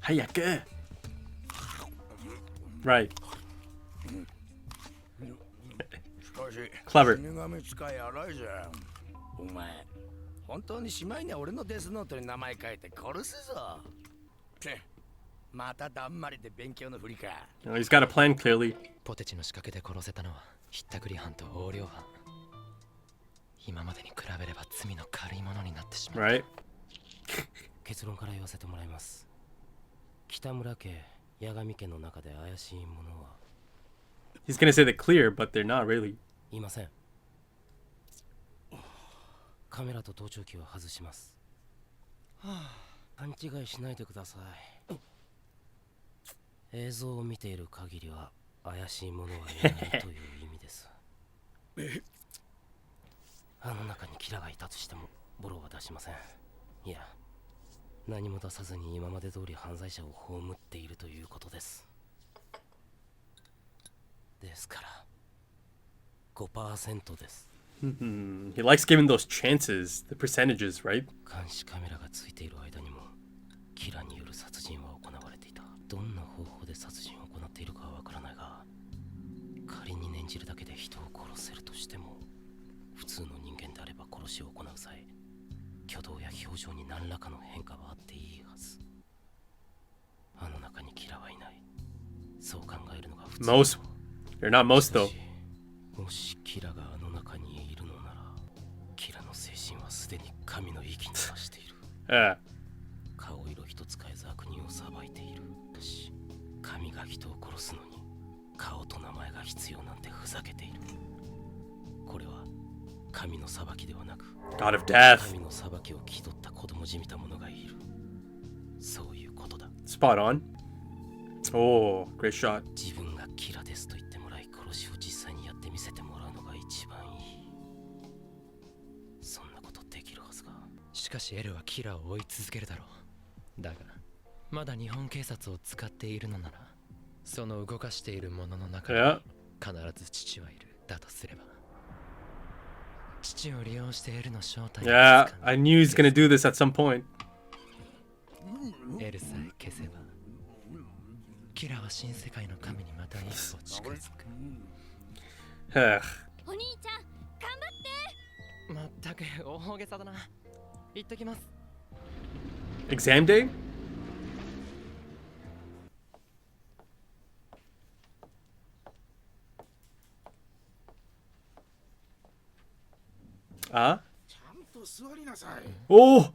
早く。Right. しかし Clever. 死神使い荒いじゃん。お前本当にしまいには俺のデスノートに名前書いて殺すぞ。まただんまりで勉強のふりか。Oh, he's got a plan clearly. ポテチの仕掛けで殺せたのはひったくり犯と横領犯。今までに比べれば罪の軽いものになってしまう。Right. 結論から言わせてもらいます。北村家、八神家の中で怪しいものは He's gonna say they're clear, but they're not really. いません。カメラと盗聴器を外します。勘違いしないでください。映像を見ている限りは怪しいものはいないという意味です。あの中にキラがいたとしてもボロは出しません。いや、何も出さずに今まで通り犯罪者を葬っているということです。ですから 5% です。He likes giving those chances, the percentages, right? 監視カメラがついている間にもキラによる殺人は行われていた。どんな方法で殺人を行っているかはわからないが、仮に念じるだけで人を殺せるとしても、普通の人間であれば殺しを行う際、挙動や表情に何らかの変化はあっていいはず。あの中にキラはいない。そう考えるのが普通。 Most. They're not most, though. もしキラがあの中にいるのなら、キラの精神はすでに神の域に達している。顔色一つ変えず悪人を裁いている。し、神が人を殺すのに顔と名前が必要なんてふざけている。これは神の裁きではなく、 God of death. 神の裁きを気取った子供じみた者がいる。そういうことだ。 Spot on. Oh, great shot. 自分がキラですと言ってもらい、殺しを実際にやってみせてもらうのが一番いい。そんなことできるはずが。しかしエルはキラを追い続けるだろう。だがまだ日本警察を使っているのなら、その動かしているものの中に Yeah. 必ず父はいる。だとすれば父を利用してエルの正体を Yeah, 掴んで I knew he's gonna do this at some point. エルさえ消せば、キラは新世界の神にまた一歩近づく。 Ugh. お兄ちゃん頑張って。まったく大げさだな。言っときます。 Exam day? Ah? ちゃんと座りなさい。 Oh!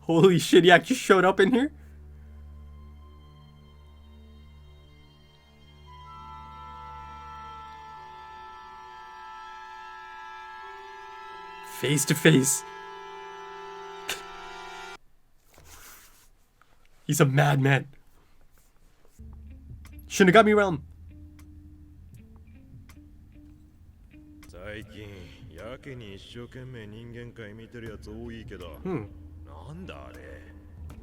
Holy shit, he actually showed up in here? Face to face. He's a madman. Shinigami Realm. 最近やけに一生懸命人間界見てるやつ多いけど、なんだあれ。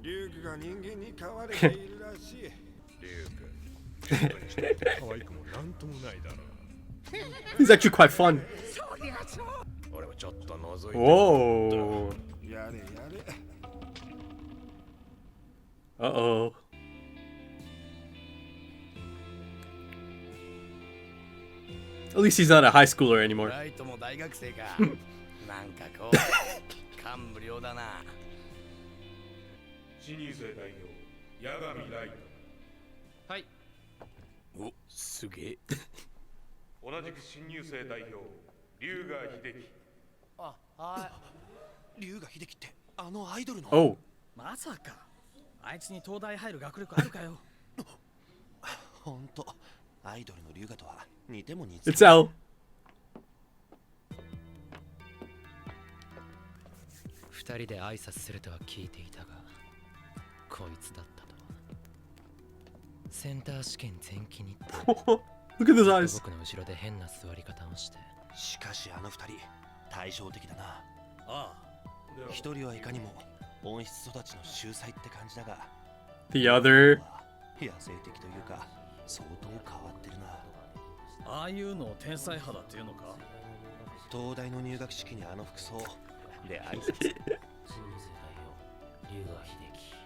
龍騎が人間に飼われているらしい。龍君可愛くもなんともないだろう。 He's actually quite fun. 俺もちょっと覗いて Whoa. やれやれ。 Uh-oh. At least he's not a high schooler anymore. ライトも大学生か。なんかこう感無量だな。新入生代表八神ライト。はい。お、すげえ。同じく新入生代表龍河秀樹。あ、は龍河秀樹ってあのアイドルの。 Oh. まさかあいつに東大入る学力あるかよ。ほんとアイドルの龍河とは似ても似つ It's L. 二人で挨拶するとは聞いていたが、こいつだったとは。センター試験前期にって Look at his eyes. 僕の後ろで変な座り方をして。しかしあの二人対照的だな。ああ。一人はいかにも温室育ちの秀才って感じだが、 The other. 野生的というか相当変わってるな。ああいうのを天才肌っていうのか。東大の入学式にあの服装で挨拶。新入生代表龍河秀樹。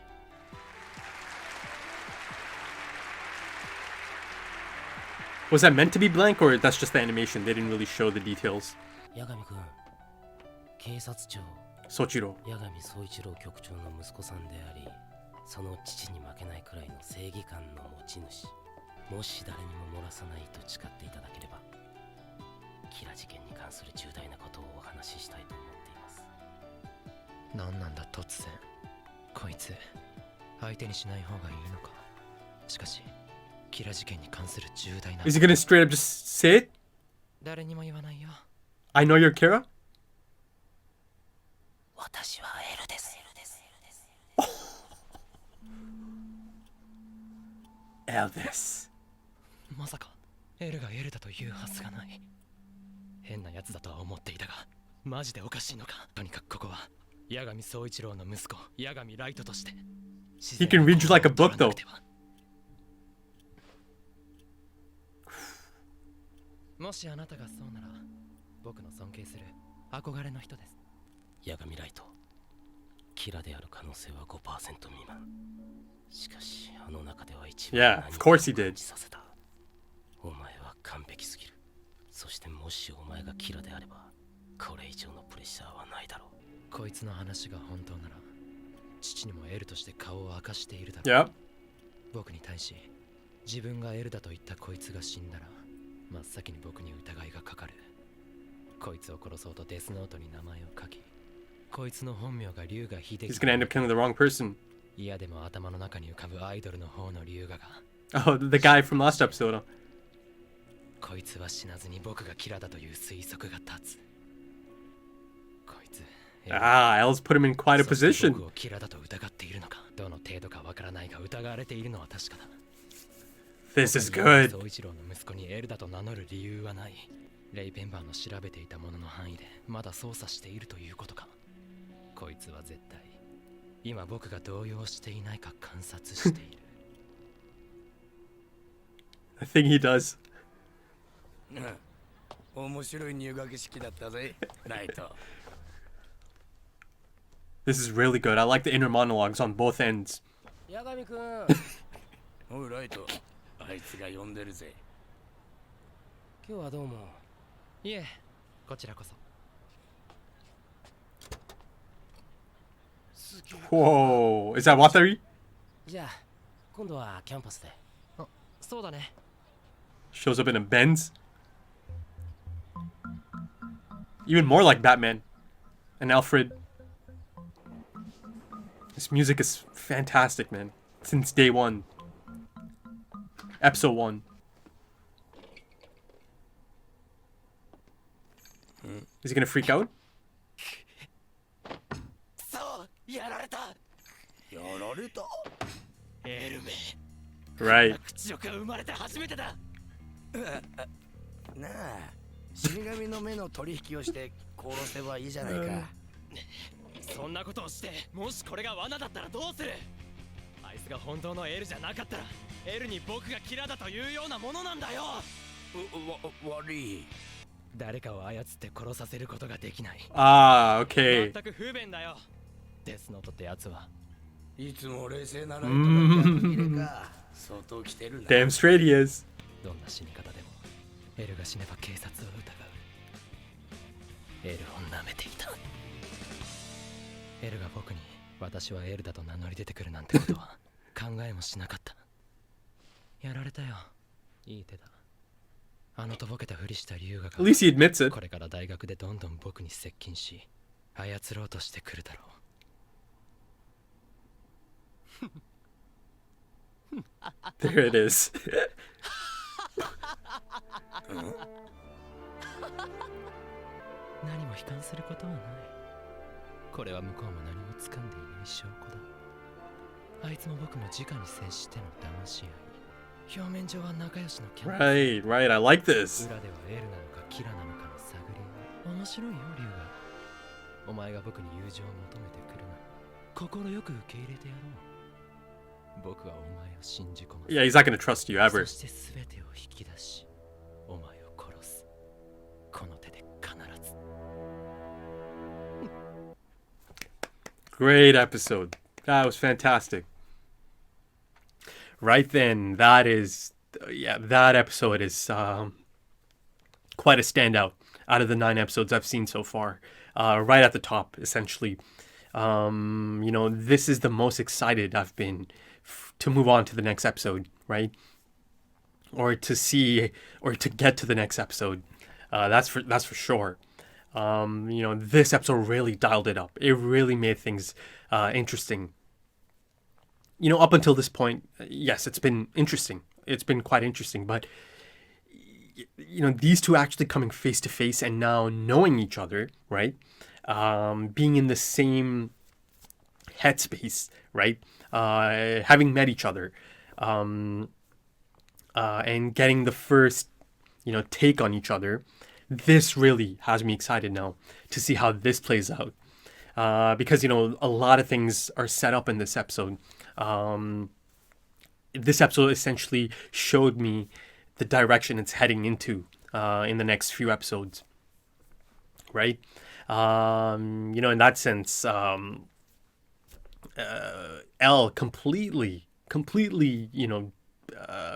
Was that meant to be blank, or that's just the animation? They didn't really show the details. 八神君、警察庁 Sochiro. 八神総一郎局長の息子さんであり、その父に負けないくらいの正義感の持ち主。もし誰にも漏らさないと誓っていただければ、キラ事件に関する重大なことをお話ししたいと思っています。何なんだ突然。こいつ相手にしない方がいいのか。しかしキラ事件に関する重大な。 Is he gonna straight up just say it? 誰にも言わないよ。 I know you're Kira? 私はエルです。 Elvis. まさかエルがエルだと言うはずがない。変なやつだとは思っていたが、マジでおかしいのか。とにかくここは八神総一郎の息子八神ライトとして。 He can read you like a book though. もしあなたがそうなら、僕の尊敬する憧れの人です。八神ライト、キラである可能性は 5% 未満。しかしあの中では一番 Yeah, of course he did. させた。お前は完璧すぎる。そしてもしお前がキラであれば、これ以上のプレッシャーはないだろう。こいつの話が本当なら、父にもエルとして顔を明かしているだろう。 Yep. 僕に対し自分がエルだと言ったこいつが死んだら、真っ先に僕に疑いがかかる。こいつを殺そうとデスノートに名前を書き、こいつの本名が龍河秀樹。 He's gonna end up killing the wrong person. 嫌でも頭の中に浮かぶアイドルの方の龍河が。 Oh, the guy from last episode. こいつは死なずに僕がキラだという推測が立つ。こいつ Ah, Els put him in quite a そして position. 僕をキラだと疑っているのか。どの程度かわからないが疑われているのは確かだ。 This is 僕に good. 総一郎の息子にエルだと名乗る理由はない。レイ・ペンバーの調べていたものの範囲でまだ捜査しているということか。こいつは絶対今僕が動揺していないか観察している。 I think he does. 面白い入学式だったぜ、ライト。 This is really good. I like the inner monologues on both ends. 八神君。おいライト、あいつが呼んでるぜ。今日はどうも。いえ、こちらこそ。 Whoa. Is that Watari? じゃあ今度はキャンパスで。あ、そうだね。 Shows up in a Benz. Even more like Batman. And Alfred. This music is fantastic, man. Since day one. Episode 1. Is he gonna freak out? そうやられた。やられた。エルメ Right. 屈辱が生まれて初めてだ。なあ、死神の目の取引をして殺せばいいじゃないか。そんなことをしてもしこれが罠だったらどうする。あいつが本当のエルじゃなかったらエルに僕がキラだというようなものなんだよ。悪い。誰かを操って殺させることができない。 Ah, okay. 全く不便だよ。デスノートってやつは。いつも冷静なライトが逆切れか。相当来てるな。 Damn straight he is. どんな死に方でもエルが死ねば警察を疑う。エルを舐めていた。エルが僕に私はエルだと名乗り出てくるなんてことは考えもしなかった。やられたよ。いい手だ。あのとぼけたふりした龍河 At least he admits が it. これから大学でどんどん僕に接近し操ろうとしてくるだろう。There it is. 何も悲観することはない。これは向こうも何も掴んでいない証拠だ。あいつも僕も直に接しての騙し合い。表面上は仲良しのキャラ。 Right, right. I like this. 裏ではエルなのかキラなのかの探り合い。面白いよ、龍が。お前が僕に友情を求めてくるな。心よく受け入れてやろう。僕はお前を信じ込ませ Yeah, he's not gonna trust you そ ever. して全てを引き出し、お前を殺す。この手で必ず。 Great episode. That was fantastic. Right then, that episode is quite a standout out of the 9 episodes I've seen so far. Right at the top, essentially. This is the most excited I've been to move on to the next episode, right? Or to see, or to get to the next episode. That's for sure. This episode really dialed it up. It really made things interesting. Up until this point, yes, it's been interesting. It's been quite interesting, but these two actually coming face to face and now knowing each other, right? Being in the same headspace, right? Having met each other, and getting the first, take on each other. This really has me excited now to see how this plays out. Because, a lot of things are set up in this episode. This episode essentially showed me the direction it's heading into in the next few episodes. Right? In that sense, L completely,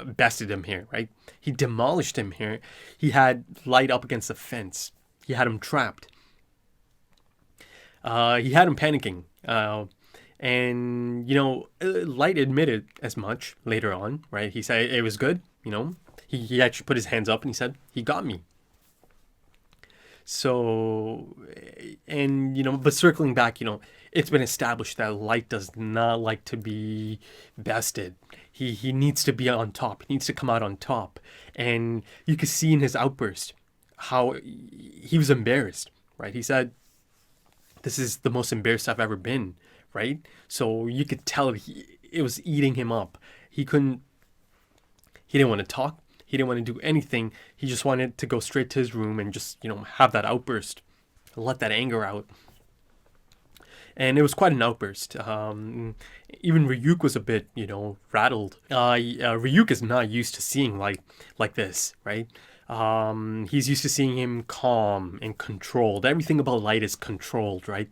bested him here, right? He demolished him here. He had Light up against the fence. He had him trapped. He had him panicking. And Light admitted as much later on, right? He said it was good, He actually put his hands up and he said, he got me. So, and, but circling back, it's been established that Light does not like to be bested. He needs to be on top. He needs to come out on top. And you could see in his outburst how he was embarrassed, right? He said, this is the most embarrassed I've ever been, right? So you could tell it was eating him up. He didn't want to talk. He didn't want to do anything. He just wanted to go straight to his room and just, have that outburst, let that anger out. And it was quite an outburst. Even Ryuk was a bit, rattled. Ryuk is not used to seeing Light like this, right? He's used to seeing him calm and controlled. Everything about Light is controlled, right?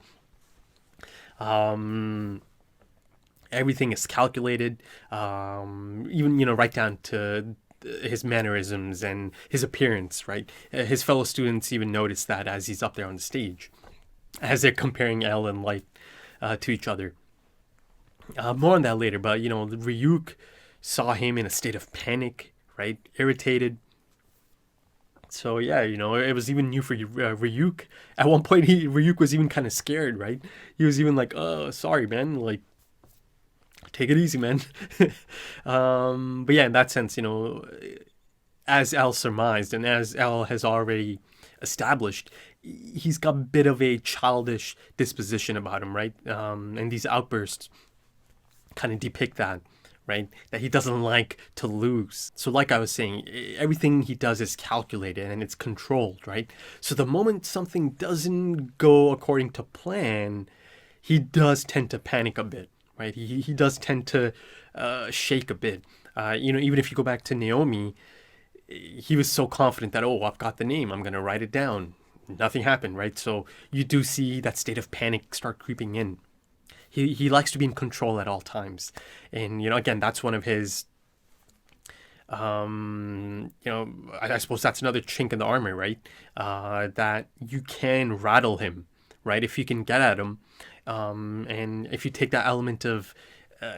Everything is calculated. Even, right down to his mannerisms and his appearance, right? His fellow students even notice that as he's up there on the stage, as they're comparing L and Light to each other. More on that later, but Ryuk saw him in a state of panic, right? Irritated. So yeah, it was even new for Ryuk. At one point, Ryuk was even kind of scared, right? He was even like, "Oh, sorry, man. Like, take it easy, man." But yeah, in that sense, as L surmised and as L has already established, he's got a bit of a childish disposition about him, right? And these outbursts kind of depict that, right? That he doesn't like to lose. So like I was saying, everything he does is calculated and it's controlled, right? So the moment something doesn't go according to plan, he does tend to panic a bit, right? He does tend to shake a bit. Even if you go back to Naomi, he was so confident that, I've got the name, I'm going to write it down. Nothing happened, right? So you do see that state of panic start creeping in. He likes to be in control at all times. And, again, that's one of his, I suppose that's another chink in the armor, right? That you can rattle him, right? If you can get at him. And if you take that element of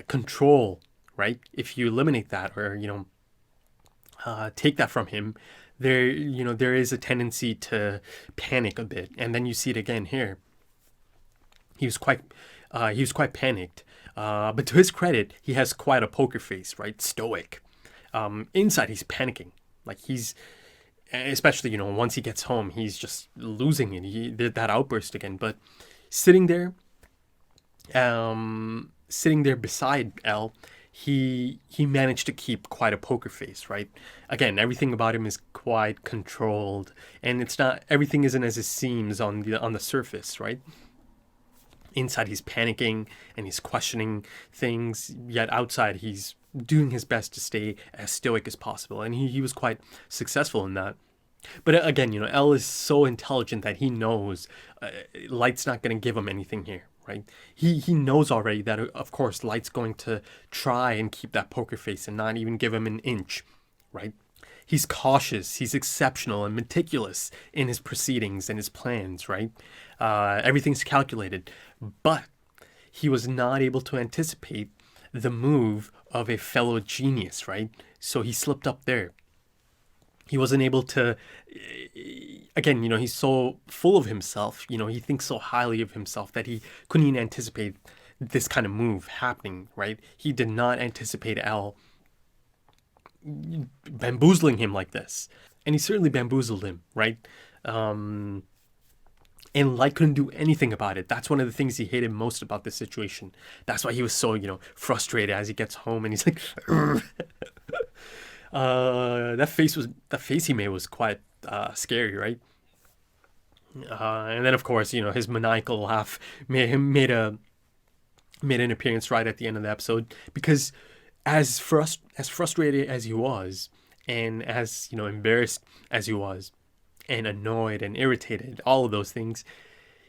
control, right? If you eliminate that or, take that from him, there is a tendency to panic a bit. And then you see it again here. He was quite panicked. But to his credit, he has quite a poker face, right? Stoic. Inside, he's panicking. Like especially, once he gets home, he's just losing it. He did that outburst again. But sitting there beside L, he managed to keep quite a poker face, right? Again, everything about him is quite controlled, and everything isn't as it seems on the surface, right? Inside, he's panicking and he's questioning things, yet outside, he's doing his best to stay as stoic as possible. And he was quite successful in that. But again, L is so intelligent that he knows Light's not going to give him anything here, right? He knows already that, of course, Light's going to try and keep that poker face and not even give him an inch, right? He's cautious, he's exceptional and meticulous in his proceedings and his plans, right? Everything's calculated. But he was not able to anticipate the move of a fellow genius, right? So he slipped up there. He wasn't able to, again, he's so full of himself, he thinks so highly of himself that he couldn't even anticipate this kind of move happening, right? He did not anticipate L bamboozling him like this. And he certainly bamboozled him, right? And Light couldn't do anything about it. That's one of the things he hated most about this situation. That's why he was so, frustrated as he gets home and he's like, that face he made was quite scary, right? And then of course, his maniacal laugh made an appearance right at the end of the episode, because as frustrated as he was, and as embarrassed as he was, and annoyed and irritated, all of those things,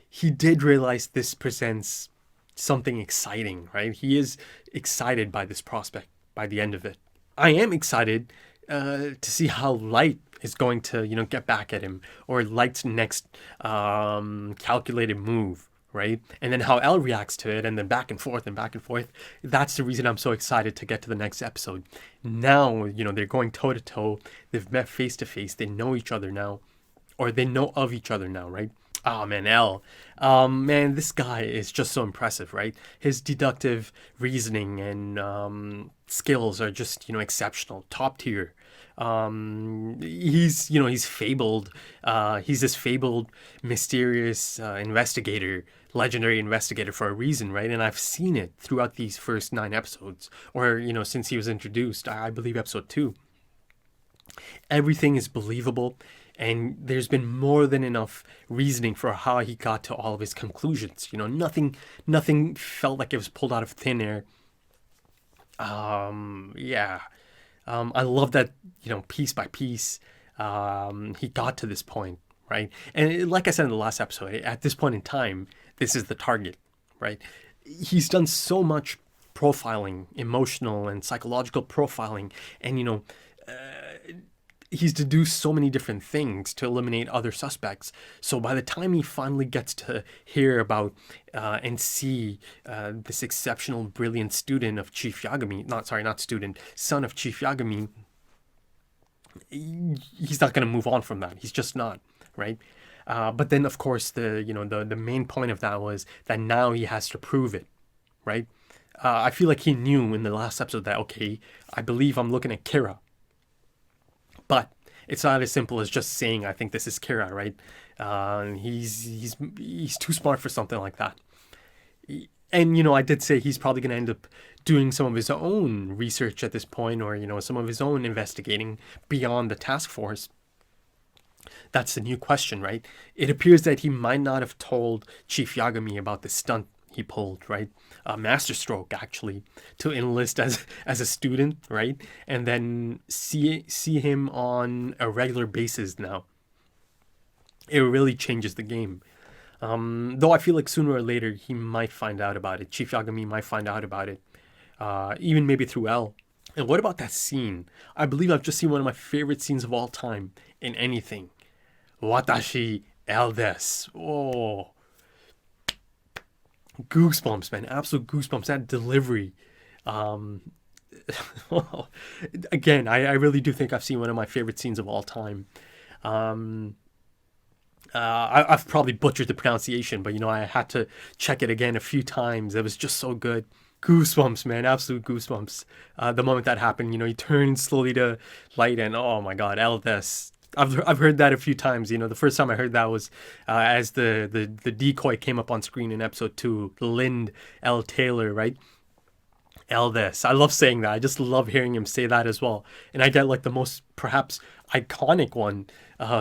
he did realize this presents something exciting, right? He is excited by this prospect by the end of it. I am excited to see how Light is going to, get back at him, or Light's next calculated move, right? And then how L reacts to it, and then back and forth and back and forth. That's the reason I'm so excited to get to the next episode. Now, they're going toe to toe. They've met face to face. They know each other now, or they know of each other now, right? Oh man, L. Man, this guy is just so impressive, right? His deductive reasoning and skills are just, exceptional, top tier. He's fabled. He's this fabled, mysterious investigator, legendary investigator for a reason, right? And I've seen it throughout these first 9 episodes, or, since he was introduced, I believe episode 2. Everything is believable. And there's been more than enough reasoning for how he got to all of his conclusions. Nothing felt like it was pulled out of thin air. I love that, piece by piece, he got to this point, right? And like I said in the last episode, at this point in time, this is the target, right? He's done so much profiling, emotional and psychological profiling, and, he's deduced so many different things to eliminate other suspects. So by the time he finally gets to hear about and see this exceptional, brilliant student of Chief Yagami, son of Chief Yagami, he's not going to move on from that. He's just not, right? But then, of course, the main point of that was that now he has to prove it, right? I feel like he knew in the last episode that, okay, I believe I'm looking at Kira. But it's not as simple as just saying, I think this is Kira, right? He's too smart for something like that. And, I did say he's probably going to end up doing some of his own research at this point, or, some of his own investigating beyond the task force. That's the new question, right? It appears that he might not have told Chief Yagami about the stunt he pulled, right? Masterstroke, actually, to enlist as a student, right? And then see him on a regular basis now. It really changes the game. Though I feel like sooner or later he might find out about it. Chief Yagami might find out about it. Even maybe through L. And what about that scene? I believe I've just seen one of my favorite scenes of all time in anything. Watashi L desu. Oh. Goosebumps, man. Absolute goosebumps. That delivery. Again, I really do think I've seen one of my favorite scenes of all time. I've probably butchered the pronunciation, but, I had to check it again a few times. It was just so good. Goosebumps, man. Absolute goosebumps. The moment that happened, he turned slowly to Light and, oh my God, Eldes. I've heard that a few times. The first time I heard that was as the decoy came up on screen in episode 2, Lind L. Taylor, right? Eldes. I love saying that. I just love hearing him say that as well. And I get like the most perhaps iconic one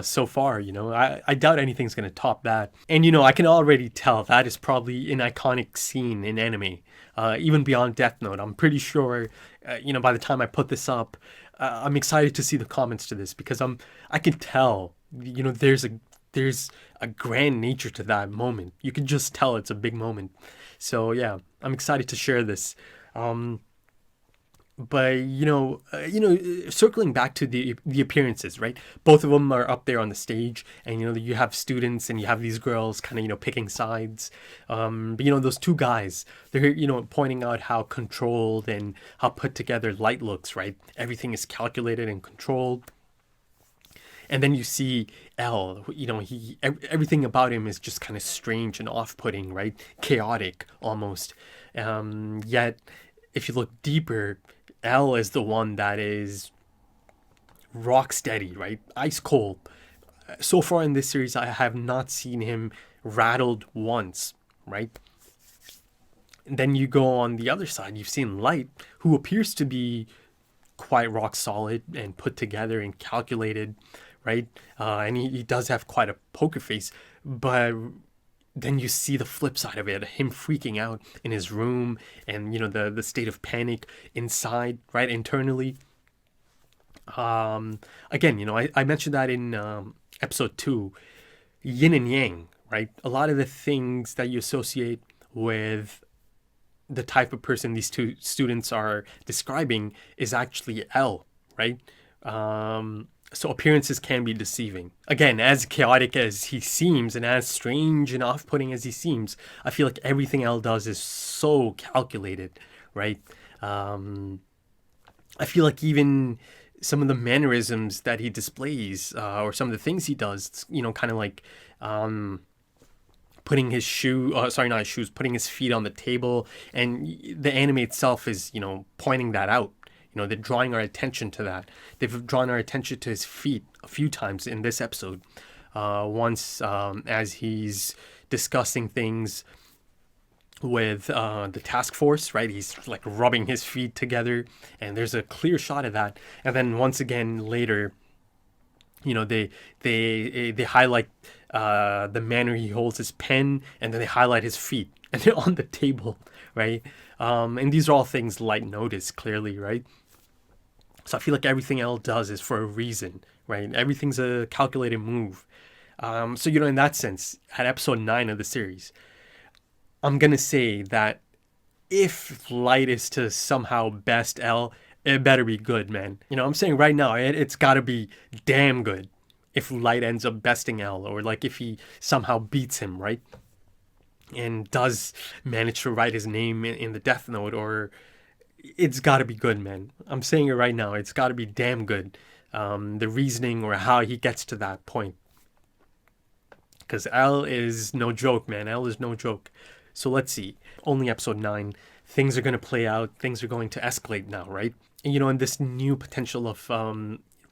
so far. I doubt anything's going to top that. And, I can already tell that is probably an iconic scene in anime, even beyond Death Note. I'm pretty sure, by the time I put this up, I'm excited to see the comments to this because I can tell, there's a grand nature to that moment. You can just tell it's a big moment. So yeah, I'm excited to share this. But circling back to the appearances, right? Both of them are up there on the stage, and you have students and you have these girls kind of picking sides. But those two guys, they're pointing out how controlled and how put together Light looks, right? Everything is calculated and controlled. And then you see L, everything about him is just kind of strange and off-putting, right? Chaotic almost. Yet, if you look deeper, L is the one that is rock steady, right? Ice cold. So far in this series, I have not seen him rattled once, right? And then you go on the other side, you've seen Light, who appears to be quite rock solid and put together and calculated, right? And he does have quite a poker face, but then you see the flip side of it, him freaking out in his room and, the state of panic inside, right, internally. Again, I mentioned that in episode 2, yin and yang, right? A lot of the things that you associate with the type of person these two students are describing is actually L, right? So appearances can be deceiving. Again, as chaotic as he seems and as strange and off-putting as he seems, I feel like everything L does is so calculated, right? I feel like even some of the mannerisms that he displays or some of the things he does, kind of like putting his putting his feet on the table, and the anime itself is, pointing that out. They're drawing our attention to that. They've drawn our attention to his feet a few times in this episode. Once as he's discussing things with the task force, right? He's like rubbing his feet together, and there's a clear shot of that. And then once again later, they highlight the manner he holds his pen, and then they highlight his feet, and they're on the table, right? And these are all things Light noticed clearly, right? So I feel like everything L does is for a reason, right? Everything's a calculated move. So, in that sense, at episode 9 of the series, I'm going to say that if Light is to somehow best L, it better be good, man. I'm saying right now, it's got to be damn good if Light ends up besting L, or like if he somehow beats him, right? And does manage to write his name in the Death Note, or it's got to be good, man. I'm saying it right now. It's got to be damn good. The reasoning or how he gets to that point. Because L is no joke, man. L is no joke. So let's see. Only episode 9. Things are going to play out. Things are going to escalate now, right? And, and this new potential of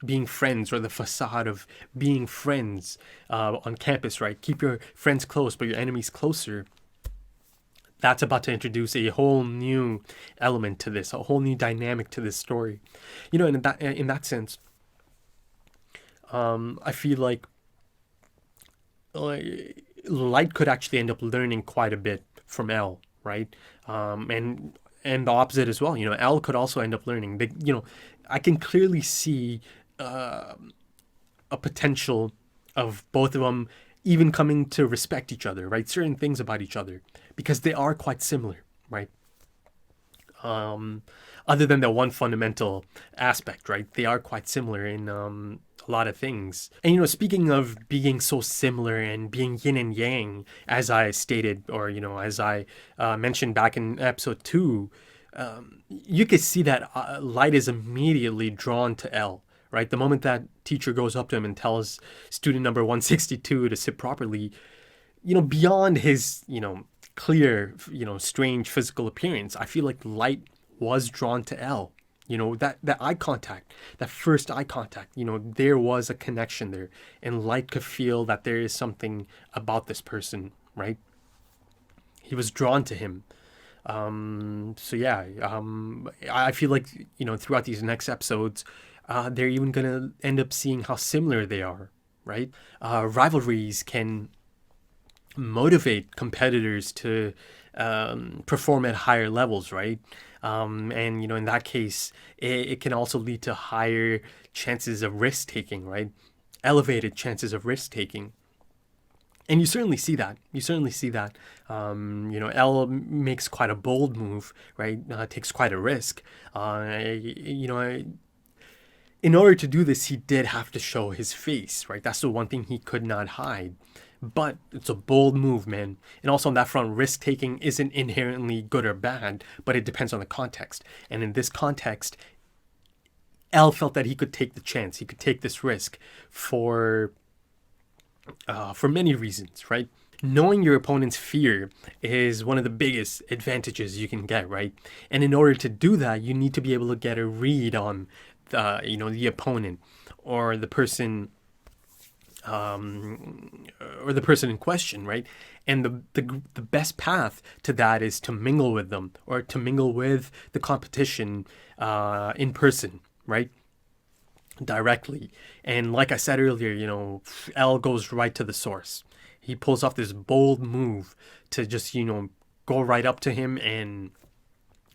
being friends, or the facade of being friends on campus, right? Keep your friends close, but your enemies closer. That's about to introduce a whole new element to this, a whole new dynamic to this story. In that sense, I feel like Light could actually end up learning quite a bit from L, right? And the opposite as well. L could also end up learning. I can clearly see a potential of both of them even coming to respect each other, right? Certain things about each other, because they are quite similar, right? Other than that one fundamental aspect, right? They are quite similar in a lot of things. And, speaking of being so similar and being yin and yang, as I stated, or, as I mentioned back in episode 2, you could see that Light is immediately drawn to L, right? The moment that teacher goes up to him and tells student number 162 to sit properly, beyond his, clear, strange physical appearance, I feel like Light was drawn to L. That eye contact, that first eye contact, there was a connection there, and Light could feel that there is something about this person, right? He was drawn to him. So yeah, I feel like, throughout these next episodes, they're even going to end up seeing how similar they are, right? Rivalries can motivate competitors to perform at higher levels, right? And you know, in that case, it can also lead to higher chances of risk taking, right? Elevated chances of risk taking. And you certainly see that. You certainly see that. You know, L makes quite a bold move, right? Takes quite a risk. You know, in order to do this, he did have to show his face, right? That's the one thing he could not hide. But it's a bold move, man. And also on that front, risk taking isn't inherently good or bad, but it depends on the context. And in this context, L felt that he could take the chance. He could take this risk for many reasons, right? Knowing your opponent's fear is one of the biggest advantages you can get, right? And in order to do that, you need to be able to get a read on the opponent or the person in question, right? And the best path to that is to mingle with them, or to mingle with the competition in person, right? Directly. And like I said earlier, you know, L goes right to the source. He pulls off this bold move to just, you know, go right up to him and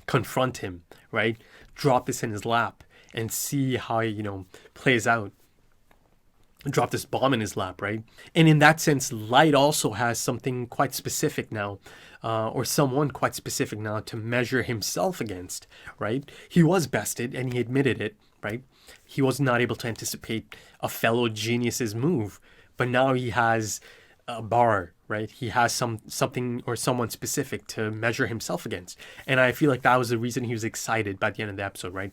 confront him, right? Drop this in his lap and see how, you know, plays out. Drop this bomb in his lap, right? And in that sense, Light also has something quite specific now, or someone quite specific now to measure himself against, right? He was bested and he admitted it, right? He was not able to anticipate a fellow genius's move, but now he has a bar, right? He has something or someone specific to measure himself against. And I feel like that was the reason he was excited by the end of the episode, right?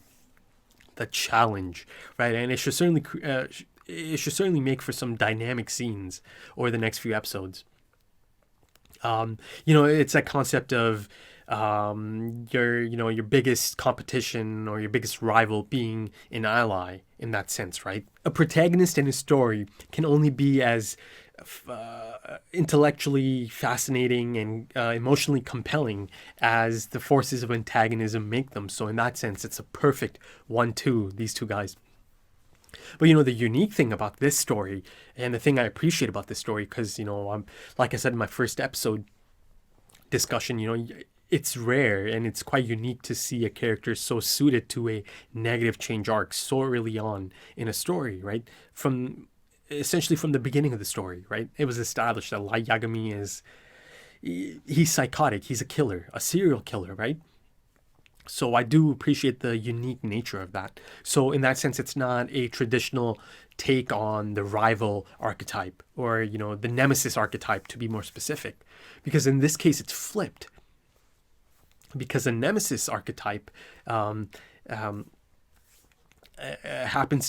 The challenge, right? And it should certainly make for some dynamic scenes over the next few episodes. You know, it's that concept of your biggest competition or your biggest rival being an ally in that sense, right? A protagonist in a story can only be as intellectually fascinating and emotionally compelling as the forces of antagonism make them. So in that sense, it's a perfect 1-2, these two guys. But, you know, the unique thing about this story, and the thing I appreciate about this story, because, you know, like I said in my first episode discussion, you know, it's rare and it's quite unique to see a character so suited to a negative change arc so early on in a story, right? Essentially from the beginning of the story, right? It was established that Light Yagami he's psychotic, he's a killer, a serial killer, right? So I do appreciate the unique nature of that. So in that sense, it's not a traditional take on the rival archetype or, you know, the nemesis archetype, to be more specific, because in this case, it's flipped. Because the nemesis archetype happens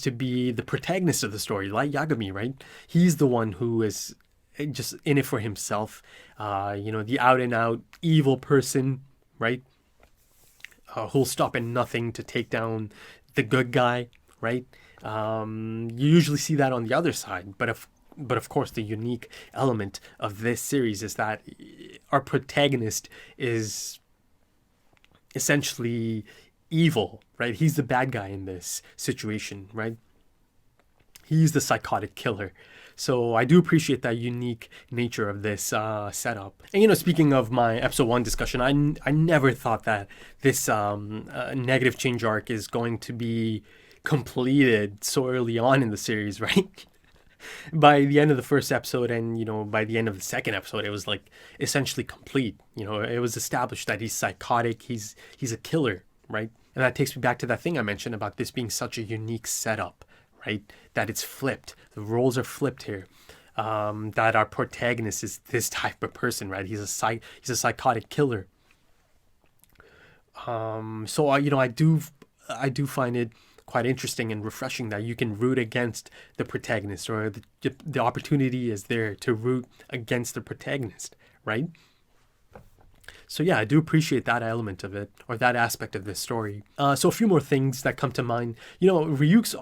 to be the protagonist of the story, Light Yagami, right? He's the one who is just in it for himself, you know, the out and out evil person, right? Who'll stop at nothing to take down the good guy, right? You usually see that on the other side, but of course, the unique element of this series is that our protagonist is essentially evil, right? He's the bad guy in this situation, right? He's the psychotic killer. So I do appreciate that unique nature of this setup. And, you know, speaking of my episode 1 discussion, I never thought that this negative change arc is going to be completed so early on in the series, right? By the end of the first episode and, you know, by the end of the second episode, it was like essentially complete. You know, it was established that he's psychotic, he's a killer, right? And that takes me back to that thing I mentioned about this being such a unique setup, right? That it's flipped. The roles are flipped here. That our protagonist is this type of person, right? He's a psychotic killer. So you know, I do find it quite interesting and refreshing that you can root against the protagonist, or the opportunity is there to root against the protagonist, right? So yeah, I do appreciate that element of it, or that aspect of this story. So a few more things that come to mind. You know, Ryuk's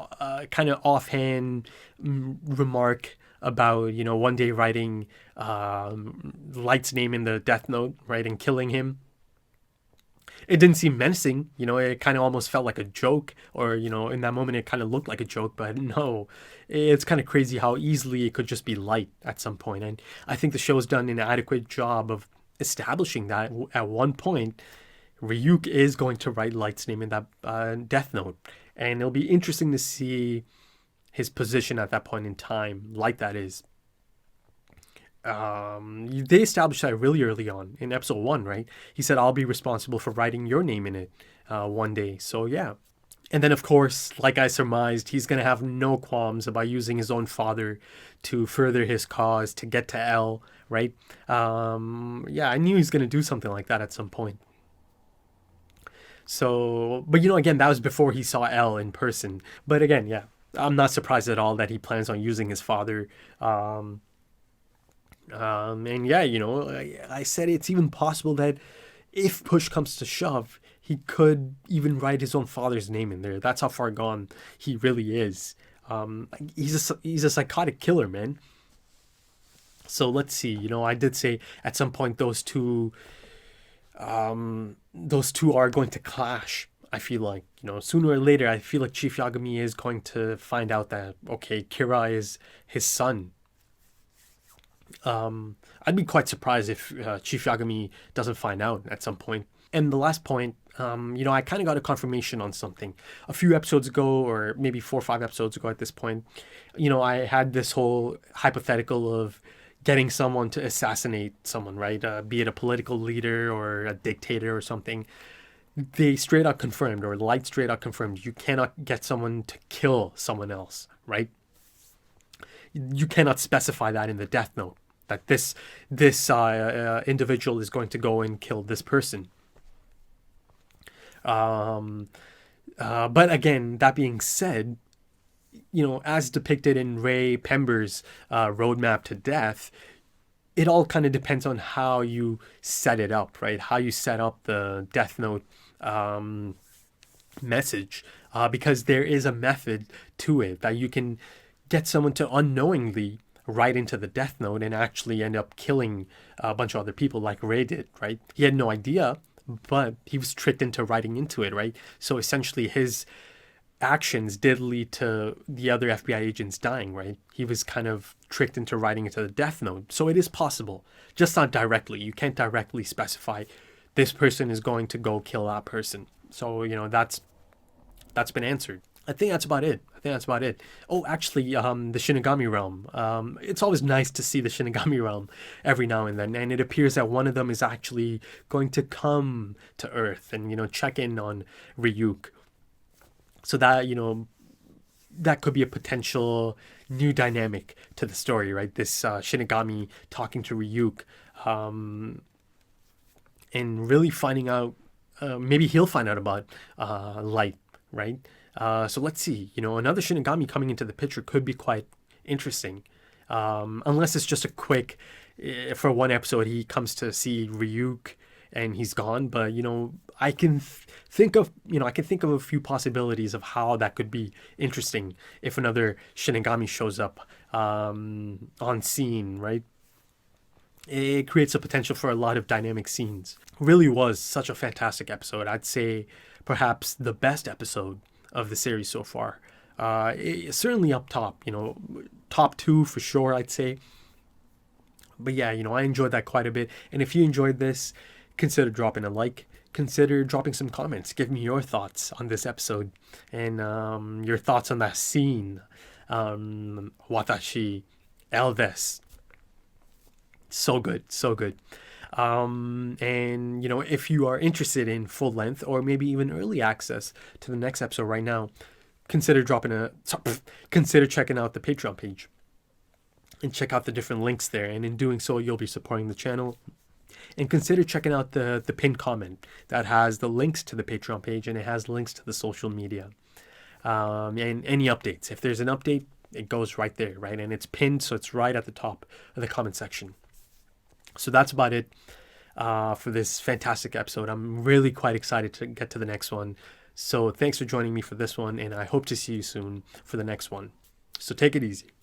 kind of offhand remark about, you know, one day writing Light's name in the Death Note, right, and killing him. it didn't seem menacing. You know, it kind of almost felt like a joke, or, you know, in that moment it kind of looked like a joke, but no, it's kind of crazy how easily it could just be light at some point. And I think the show's done an adequate job of establishing that at one point, Ryuk is going to write Light's name in that Death Note. And it'll be interesting to see his position at that point in time, Light that is. They established that really early on in episode 1, right? He said, I'll be responsible for writing your name in it one day. So yeah. And then, of course, like I surmised, he's going to have no qualms about using his own father to further his cause, to get to L, right? Yeah, I knew he was going to do something like that at some point. So, but you know, again, that was before he saw L in person. But again, yeah, I'm not surprised at all that he plans on using his father. And yeah, you know, I said it's even possible that if push comes to shove, he could even write his own father's name in there. That's how far gone he really is. He's a psychotic killer, man. So let's see. You know, I did say at some point those two are going to clash. I feel like, you know, sooner or later, I feel like Chief Yagami is going to find out that, okay, Kira is his son. I'd be quite surprised if Chief Yagami doesn't find out at some point. And the last point, you know, I kind of got a confirmation on something. A few episodes ago, or maybe 4 or 5 episodes ago at this point, you know, I had this whole hypothetical of getting someone to assassinate someone, right? Be it a political leader or a dictator or something. They straight out confirmed, or Light straight out confirmed, you cannot get someone to kill someone else, right? You cannot specify that in the Death Note, that this individual is going to go and kill this person. But again, that being said, you know, as depicted in Ray Pember's roadmap to death, it all kind of depends on how you set it up, right? How you set up the Death Note message, because there is a method to it that you can get someone to unknowingly write into the Death Note and actually end up killing a bunch of other people like Ray did, right? He had no idea, but he was tricked into writing into it, right? So essentially his actions did lead to the other FBI agents dying, right? He was kind of tricked into writing into the Death Note. So it is possible, just not directly. You can't directly specify this person is going to go kill that person. So, you know, that's been answered. I think that's about it. Oh, actually, the Shinigami Realm. It's always nice to see the Shinigami Realm every now and then. And it appears that one of them is actually going to come to Earth and, you know, check in on Ryuk. So that, you know, that could be a potential new dynamic to the story, right? This Shinigami talking to Ryuk. And really finding out, maybe he'll find out about Light, right? So let's see, you know, another Shinigami coming into the picture could be quite interesting. Unless it's just a quick, for one episode, he comes to see Ryuk and he's gone. But, you know, I can think of a few possibilities of how that could be interesting if another Shinigami shows up on scene, right? It creates a potential for a lot of dynamic scenes. Really was such a fantastic episode. I'd say perhaps the best episode of the series so far. Certainly up top, you know, top 2 for sure, I'd say. But yeah, you know, I enjoyed that quite a bit. And if you enjoyed this, consider dropping a like. Consider dropping some comments. Give me your thoughts on this episode and your thoughts on that scene. Watashi, Elvis. So good. And, you know, if you are interested in full length or maybe even early access to the next episode right now, consider checking out the Patreon page and check out the different links there. And in doing so, you'll be supporting the channel. And consider checking out the pinned comment that has the links to the Patreon page and it has links to the social media. And any updates. If there's an update, it goes right there, right? And it's pinned, so it's right at the top of the comment section. So that's about it for this fantastic episode. I'm really quite excited to get to the next one. So thanks for joining me for this one, and I hope to see you soon for the next one. So take it easy.